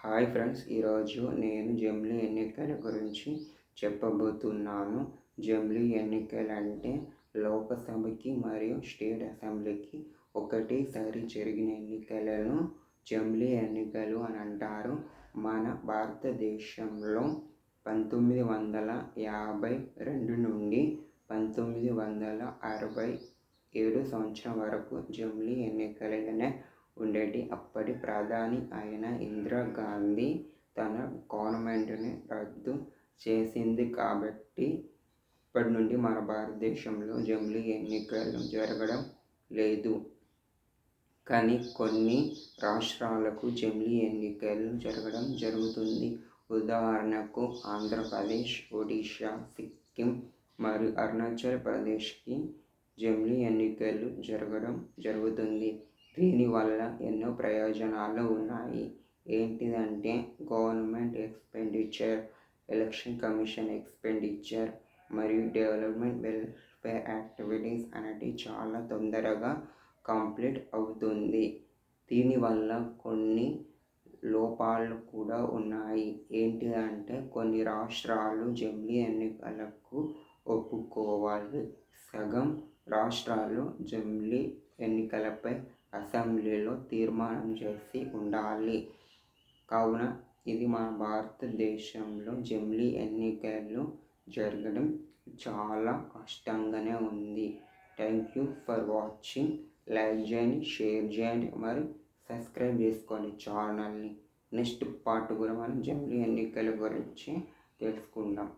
Hi friends, ఈరోజు నేను జమిలీ ఎన్నికల గురించి చెప్పబోతున్నాను. జమిలీ ఎన్నికలు అంటే లోకసభకి మరియు స్టేట్ అసెంబ్లీకి ఒకటేసారి జరిగిన ఎన్నికలను జమిలీ ఎన్నికలు అని అంటారు. మన భారతదేశంలో 1952 నుండి 1967 సంవత్సరం వరకు జమిలీ ఎన్నికలనే ఉండేటి. అప్పటి ప్రధాని అయిన ఇందిరాగాంధీ తన గవర్నమెంట్ని రద్దు చేసింది కాబట్టి ఇప్పటి నుండి మన భారతదేశంలో జమిలీ ఎన్నికలు జరగడం లేదు. కానీ కొన్ని రాష్ట్రాలకు జమిలీ ఎన్నికలు జరగడం జరుగుతుంది. ఉదాహరణకు ఆంధ్రప్రదేశ్, ఒడిశా, సిక్కిం మరియు అరుణాచల్ ప్రదేశ్కి జమిలీ ఎన్నికలు జరగడం జరుగుతుంది. దీనివల్ల ఎన్నో ప్రయోజనాలు ఉన్నాయి. ఏంటిదంటే government expenditure, election commission expenditure మరియు డెవలప్మెంట్ వెల్ఫేర్ యాక్టివిటీస్ అనేవి చాలా తొందరగా కంప్లీట్ అవుతుంది. దీనివల్ల కొన్ని లోపాలు కూడా ఉన్నాయి. ఏంటిదంటే కొన్ని రాష్ట్రాలు జమిలీ ఎన్నికలకు ఒప్పుకోవాలి. సగం రాష్ట్రాలు జమిలీ ఎన్నికలపై అసెంబ్లీలో తీర్మానం చేసి ఉండాలి. కావున ఇది మన భారతదేశంలో జమిలీ ఎన్నికలు జరగడం చాలా కష్టంగానే ఉంది. Thank you for watching. Like చేయండి, షేర్ చేయండి, మరి సబ్స్క్రైబ్ చేసుకోండి ఛానల్ని. నెక్స్ట్ పార్ట్ కూడా మనం జమిలీ ఎన్నికల గురించి తెలుసుకుందాం.